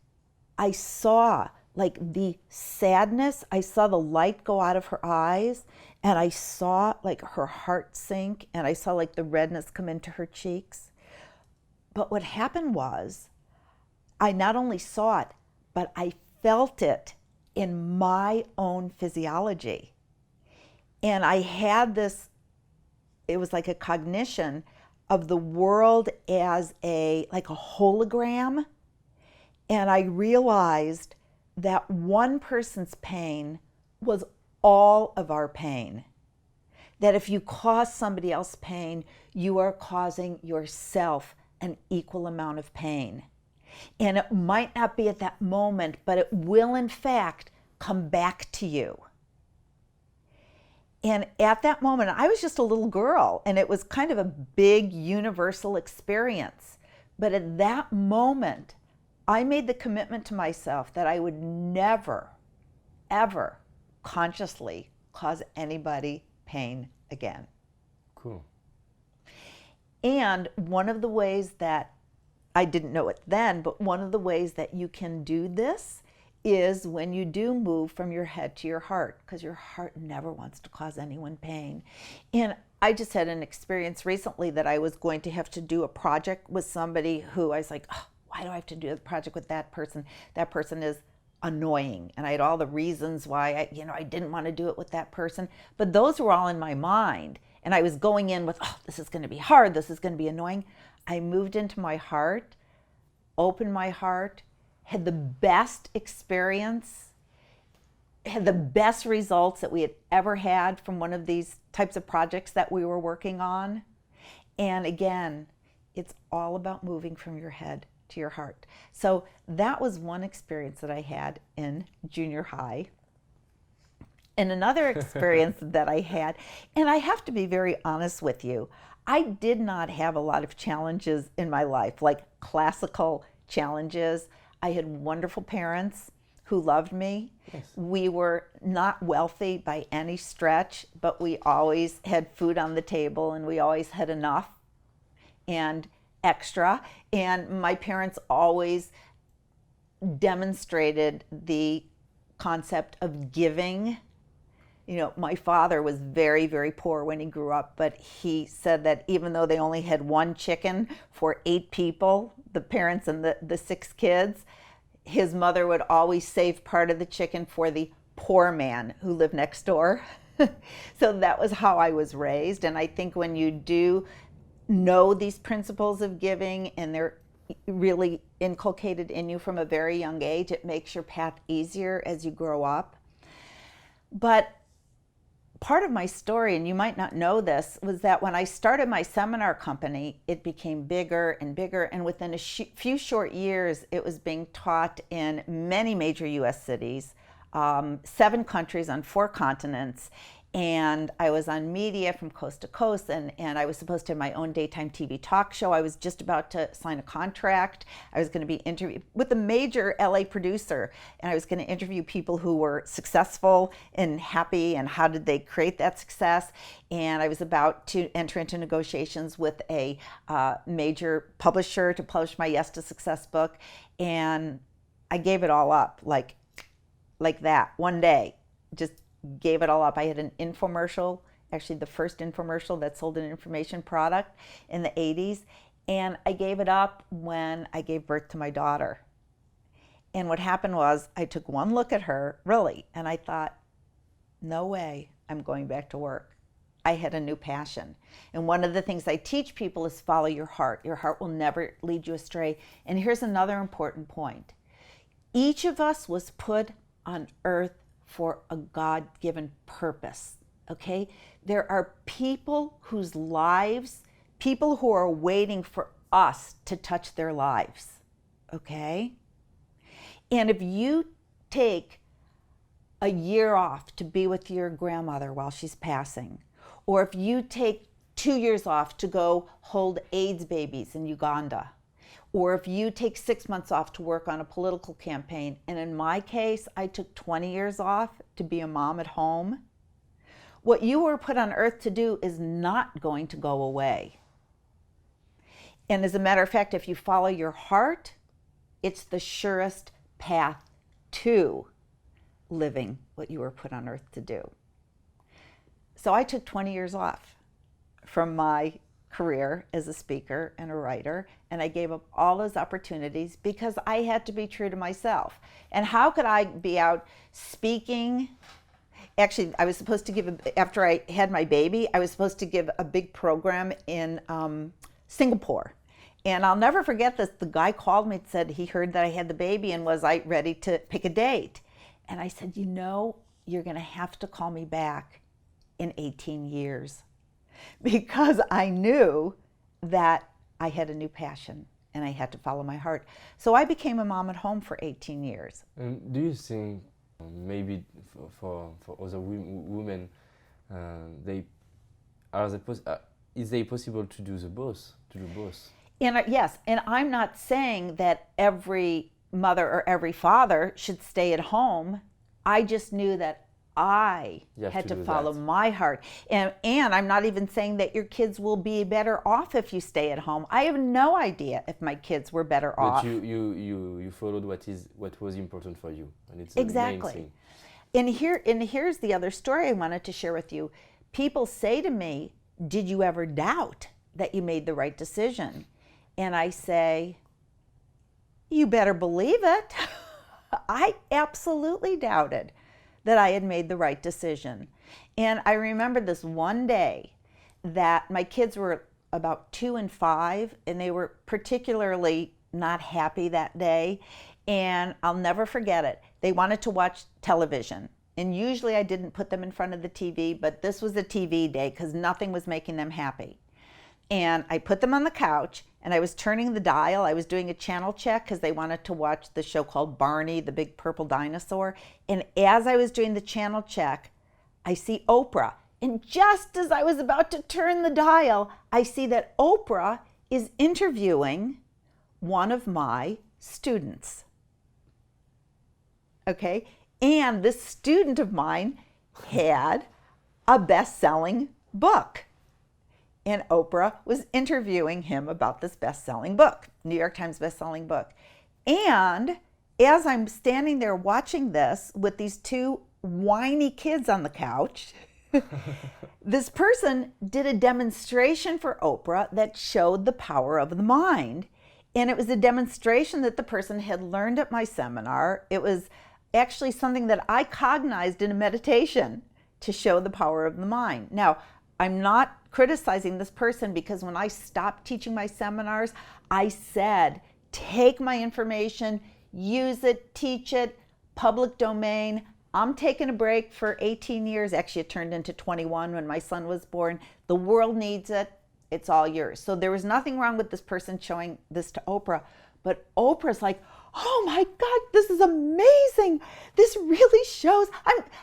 I saw the sadness, I saw the light go out of her eyes, and I saw her heart sink, and I saw the redness come into her cheeks. But what happened was, I not only saw it, but I felt it in my own physiology. And I had this, it was like a cognition of the world as a hologram. And I realized that one person's pain was all of our pain. That if you cause somebody else pain, you are causing yourself an equal amount of pain. And it might not be at that moment, but it will in fact come back to you. And at that moment, I was just a little girl, and it was kind of a big universal experience. But at that moment, I made the commitment to myself that I would never, ever consciously cause anybody pain again. Cool. And one of the ways that, I didn't know it then, but one of the ways that you can do this is when you do move from your head to your heart, because your heart never wants to cause anyone pain. And I just had an experience recently that I was going to have to do a project with somebody who I was like, "Oh, why do I have to do a project with that person? That person is annoying." And I had all the reasons why I didn't want to do it with that person. But those were all in my mind. And I was going in with, "Oh, this is going to be hard. This is going to be annoying." I moved into my heart, opened my heart, had the best experience, had the best results that we had ever had from one of these types of projects that we were working on. And again, it's all about moving from your head to your heart. So that was one experience that I had in junior high. And another experience that I had, and I have to be very honest with you, I did not have a lot of challenges in my life, like classical challenges. I had wonderful parents who loved me. Yes. We were not wealthy by any stretch, but we always had food on the table, and we always had enough and extra. And my parents always demonstrated the concept of giving. My father was very, very poor when he grew up, but he said that even though they only had one chicken for 8 people, the parents and the 6 kids, his mother would always save part of the chicken for the poor man who lived next door. So that was how I was raised. And I think when you do know these principles of giving and they're really inculcated in you from a very young age, it makes your path easier as you grow up. But part of my story, and you might not know this, was that when I started my seminar company, it became bigger and bigger. And within a few short years, it was being taught in many major US cities, 7 countries on 4 continents. And I was on media from coast to coast, and I was supposed to have my own daytime TV talk show. I was just about to sign a contract. I was going to be interviewed with a major LA producer, and I was going to interview people who were successful and happy, and how did they create that success. And I was about to enter into negotiations with a major publisher to publish my Yes to Success book. And I gave it all up, like that, one day, just gave it all up. I had an infomercial, actually the first infomercial that sold an information product in the 80s. And I gave it up when I gave birth to my daughter. And what happened was I took one look at her, really, and I thought, no way I'm going back to work. I had a new passion. And one of the things I teach people is follow your heart. Your heart will never lead you astray. And here's another important point. Each of us was put on earth for a God-given purpose, okay? There are people whose lives, people who are waiting for us to touch their lives, okay? And if you take a year off to be with your grandmother while she's passing, or if you take 2 years off to go hold AIDS babies in Uganda, or if you take 6 months off to work on a political campaign, and in my case, I took 20 years off to be a mom at home, what you were put on earth to do is not going to go away. And as a matter of fact, if you follow your heart, it's the surest path to living what you were put on earth to do. So I took 20 years off from my career as a speaker and a writer, and I gave up all those opportunities because I had to be true to myself. And how could I be out speaking? Actually, I was supposed to give, after I had my baby, I was supposed to give a big program in Singapore. And I'll never forget this. The guy called me and said he heard that I had the baby and was I ready to pick a date. And I said, you're going to have to call me back in 18 years. Because I knew that I had a new passion and I had to follow my heart. So I became a mom at home for 18 years. Do you think maybe for other women, is it possible to do both? And yes, and I'm not saying that every mother or every father should stay at home. I just knew that I had to follow my heart. And I'm not even saying that your kids will be better off if you stay at home. I have no idea if my kids were better off. But you followed what was important for you. And it's exactly. And here's the other story I wanted to share with you. People say to me, did you ever doubt that you made the right decision? And I say, you better believe it. I absolutely doubted that I had made the right decision. And I remember this one day that my kids were about 2 and 5, and they were particularly not happy that day. And I'll never forget it. They wanted to watch television. And usually I didn't put them in front of the TV, but this was a TV day because nothing was making them happy. And I put them on the couch, and I was turning the dial. I was doing a channel check because they wanted to watch the show called Barney, the Big Purple Dinosaur. And as I was doing the channel check, I see Oprah. And just as I was about to turn the dial, I see that Oprah is interviewing one of my students. Okay? And this student of mine had a best-selling book. And Oprah was interviewing him about this best-selling book, New York Times best-selling book. And as I'm standing there watching this with these 2 whiny kids on the couch. This person did a demonstration for Oprah that showed the power of the mind. And it was a demonstration that the person had learned at my seminar. It was actually something that I cognized in a meditation to show the power of the mind. Now, I'm not criticizing this person, because when I stopped teaching my seminars, I said, take my information, use it, teach it, public domain. I'm taking a break for 18 years. Actually, it turned into 21 when my son was born. The world needs it. It's all yours. So there was nothing wrong with this person showing this to Oprah. But Oprah's like, oh my God, this is amazing. This really shows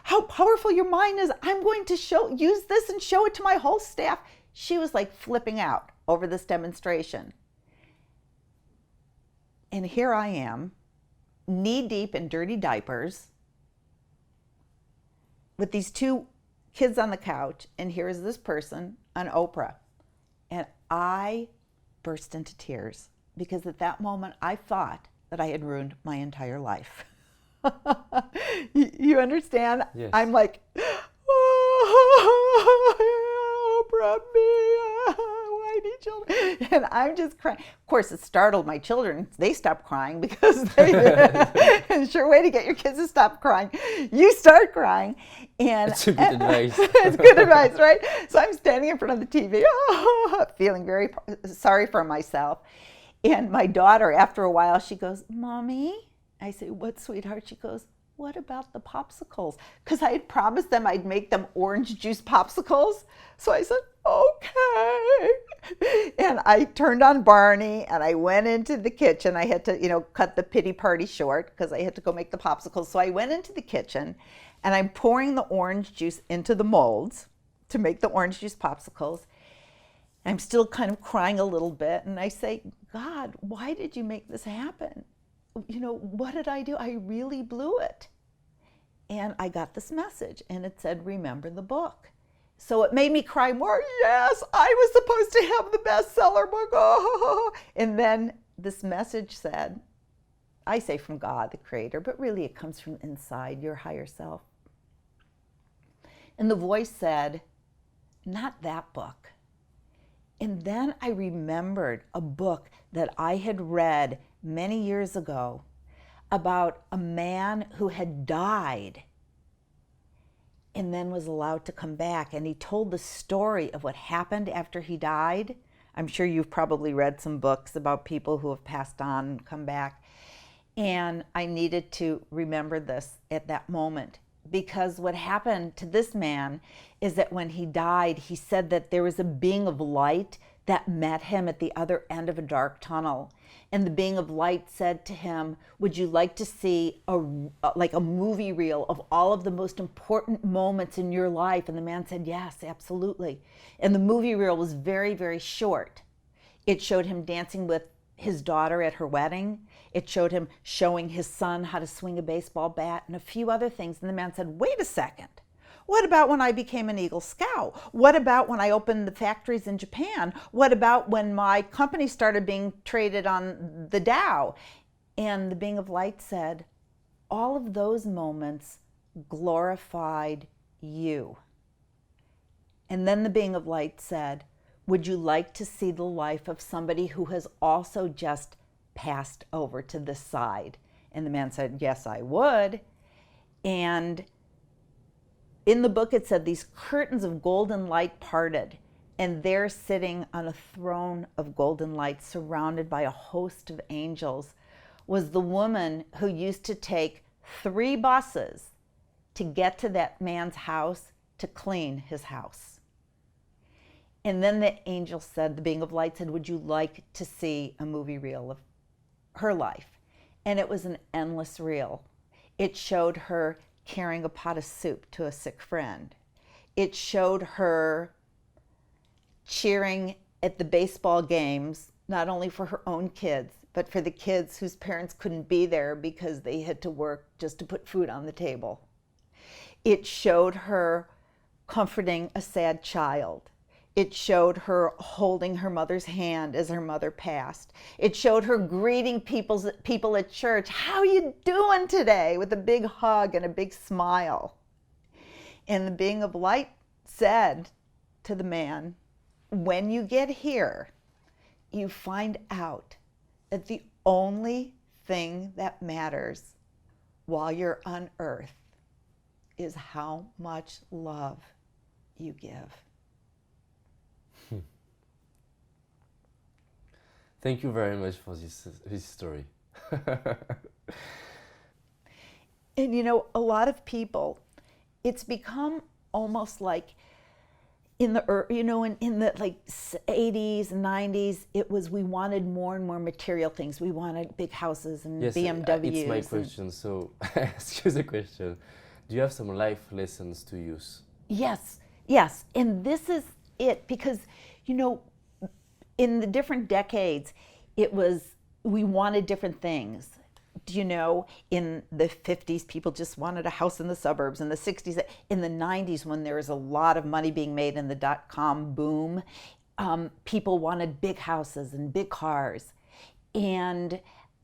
how powerful your mind is. I'm going to use this and show it to my whole staff. She was like flipping out over this demonstration. And here I am, knee deep in dirty diapers, with these two kids on the couch, and here is this person on Oprah. And I burst into tears, because at that moment I thought that I had ruined my entire life. You understand? Yes. I'm like, oh, Oprah, me, whiny children. And I'm just crying. Of course, it startled my children. They stopped crying, because it's sure way to get your kids to stop crying. You start crying. And That's a good advice. It's good advice, right? So I'm standing in front of the TV, feeling very sorry for myself. And my daughter, after a while, she goes, Mommy? I say, what, sweetheart? She goes, what about the popsicles? Because I had promised them I'd make them orange juice popsicles. So I said, okay. And I turned on Barney, and I went into the kitchen. I had to, cut the pity party short, because I had to go make the popsicles. So I went into the kitchen, and I'm pouring the orange juice into the molds to make the orange juice popsicles. I'm still kind of crying a little bit, and I say, God, why did you make this happen? What did I do? I really blew it. And I got this message, and it said, remember the book. So it made me cry more. Yes, I was supposed to have the bestseller book. Oh. And then this message said, I say from God, the creator, but really it comes from inside, your higher self. And the voice said, not that book. And then I remembered a book that I had read many years ago about a man who had died and then was allowed to come back. And he told the story of what happened after he died. I'm sure you've probably read some books about people who have passed on and come back. And I needed to remember this at that moment, because what happened to this man is that when he died, he said that there was a being of light that met him at the other end of a dark tunnel. And the being of light said to him, would you like to see a movie reel of all of the most important moments in your life? And the man said, yes, absolutely. And the movie reel was very, very short. It showed him dancing with his daughter at her wedding. It showed him showing his son how to swing a baseball bat and a few other things. And the man said, wait a second. What about when I became an Eagle Scout? What about when I opened the factories in Japan? What about when my company started being traded on the Dow? And the being of light said, all of those moments glorified you. And then the being of light said, would you like to see the life of somebody who has also just passed over to this side? And the man said, yes, I would. And in the book, it said these curtains of golden light parted, and there sitting on a throne of golden light surrounded by a host of angels was the woman who used to take 3 buses to get to that man's house to clean his house. And then the angel said, the being of light said, would you like to see a movie reel of her life? And it was an endless reel. It showed her carrying a pot of soup to a sick friend. It showed her cheering at the baseball games, not only for her own kids, but for the kids whose parents couldn't be there because they had to work just to put food on the table. It showed her comforting a sad child. It showed her holding her mother's hand as her mother passed. It showed her greeting people at church. How you doing today? With a big hug and a big smile. And the being of light said to the man, when you get here, you find out that the only thing that matters while you're on earth is how much love you give. Thank you very much for this story. And you know, a lot of people, it's become almost like in the, you know, in the like 80s, 90s, it was, we wanted more and more material things. We wanted big houses and Yes, BMWs. it's my question. So, ask you the question. Do you have some life lessons to use? Yes, yes. And this is it, because, you know, in the different decades, it was, we wanted different things. You know, in the 50s, people just wanted a house in the suburbs. In the 60s, in the 90s, when there was a lot of money being made in the dot-com boom, people wanted big houses and big cars. And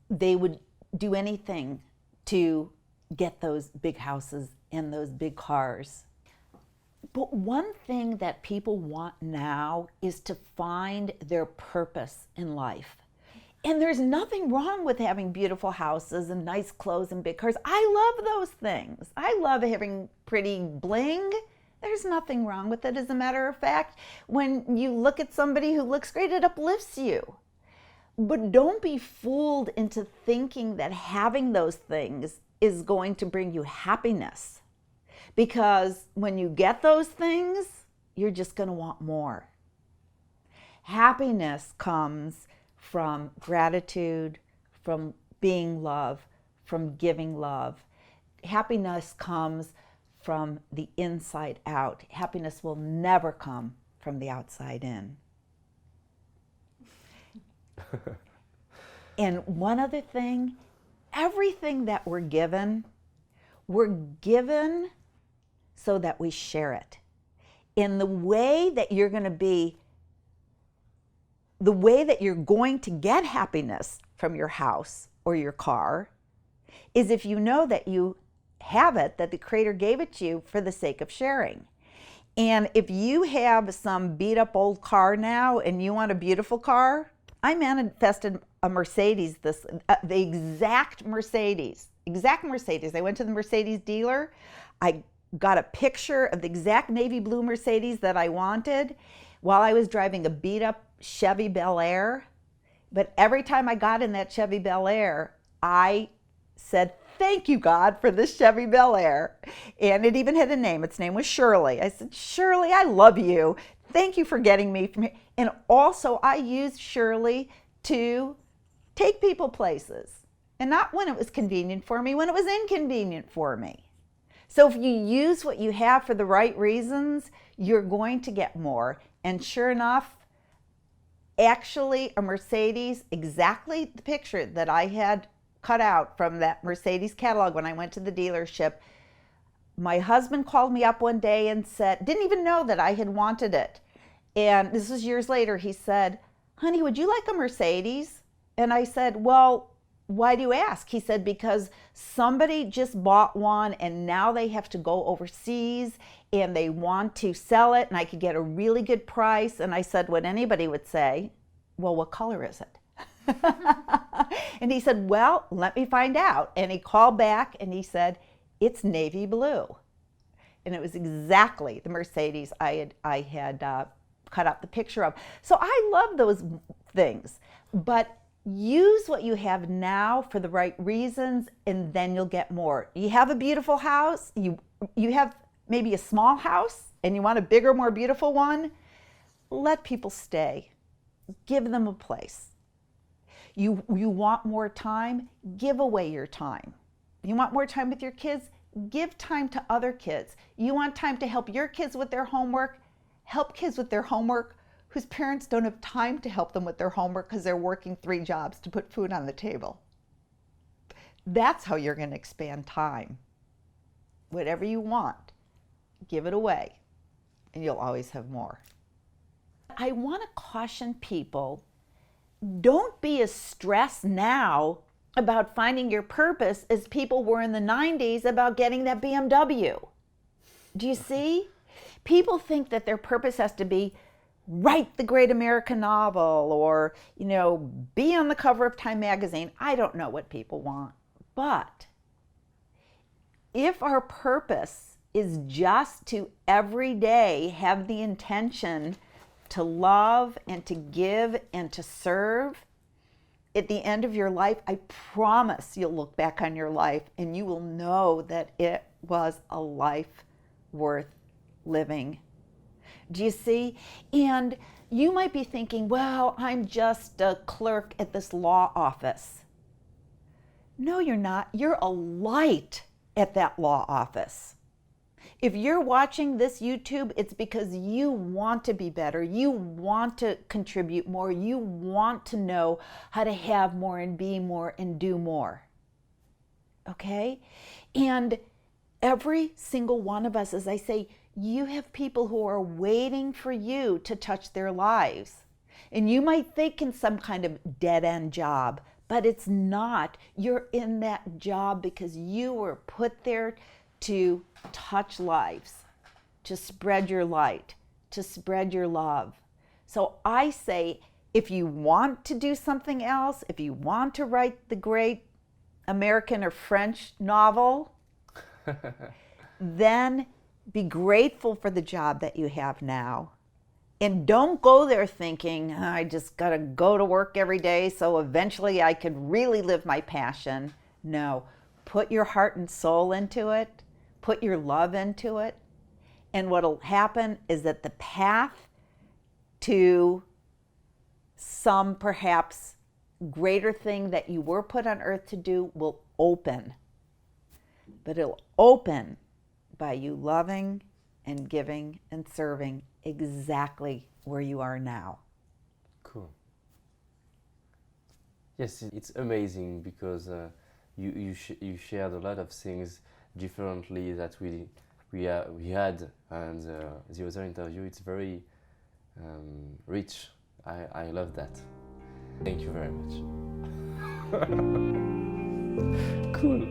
they would do anything to get those big houses and those big cars. But one thing that people want now is to find their purpose in life. And there's nothing wrong with having beautiful houses and nice clothes and big cars. I love those things. I love having pretty bling. There's nothing wrong with it. As a matter of fact, when you look at somebody who looks great, it uplifts you. But don't be fooled into thinking that having those things is going to bring you happiness. Because when you get those things, you're just going to want more. Happiness comes from gratitude, from being love, from giving love. Happiness comes from the inside out. Happiness will never come from the outside in. And one other thing, everything that we're given so that we share it. In the way that you're going to be, the way that you're going to get happiness from your house or your car is if you know that you have it, that the Creator gave it to you for the sake of sharing. And if you have some beat up old car now and you want a beautiful car, I manifested a Mercedes, the exact Mercedes. I went to the Mercedes dealer. I got a picture of the exact navy blue Mercedes that I wanted while I was driving a beat up Chevy Bel Air. But every time I got in that Chevy Bel Air, I said, thank you, God, for this Chevy Bel Air. And it even had a name. Its name was Shirley. I said, Shirley, I love you. Thank you for getting me from here. And also, I used Shirley to take people places. And not when it was convenient for me, when it was inconvenient for me. So if you use what you have for the right reasons, you're going to get more. And sure enough, actually a Mercedes, exactly the picture that I had cut out from that Mercedes catalog when I went to the dealership. My husband called me up one day and said, didn't even know that I had wanted it. And this was years later. He said, honey, would you like a Mercedes? And I said, well, why do you ask? He said, because somebody just bought one and now they have to go overseas and they want to sell it and I could get a really good price. And I said, what anybody would say, well, what color is it? And he said, well, let me find out. And he called back and he said, it's navy blue. And it was exactly the Mercedes I had cut out the picture of. So I love those things, but use what you have now for the right reasons, and then you'll get more. You have a beautiful house, you have maybe a small house, and you want a bigger, more beautiful one, let people stay. Give them a place. You want more time, give away your time. You want more time with your kids, give time to other kids. You want time to help your kids with their homework, help kids with their homework whose parents don't have time to help them with their homework because they're working 3 jobs to put food on the table. That's how you're going to expand time. Whatever you want, give it away, and you'll always have more. I want to caution people, don't be as stressed now about finding your purpose as people were in the 90s about getting that BMW. Do you see? People think that their purpose has to be write the great American novel or, be on the cover of Time magazine. I don't know what people want. But if our purpose is just to every day have the intention to love and to give and to serve, at the end of your life, I promise you'll look back on your life and you will know that it was a life worth living. Do you see? And you might be thinking, well, I'm just a clerk at this law office. No, you're not. You're a light at that law office. If you're watching this YouTube, it's because you want to be better. You want to contribute more. You want to know how to have more and be more and do more. Okay? And every single one of us, as I say, you have people who are waiting for you to touch their lives. And you might think in some kind of dead-end job, but it's not. You're in that job because you were put there to touch lives, to spread your light, to spread your love. So I say, if you want to do something else, if you want to write the great American or French novel, then be grateful for the job that you have now. And don't go there thinking, I just got to go to work every day so eventually I could really live my passion. No, put your heart and soul into it. Put your love into it. And what'll happen is that the path to some perhaps greater thing that you were put on earth to do will open. But it'll open by you loving and giving and serving exactly where you are now. Cool. Yes, it's amazing because you shared a lot of things differently that we had, and the other interview, it's very rich. I love that. Thank you very much. Cool.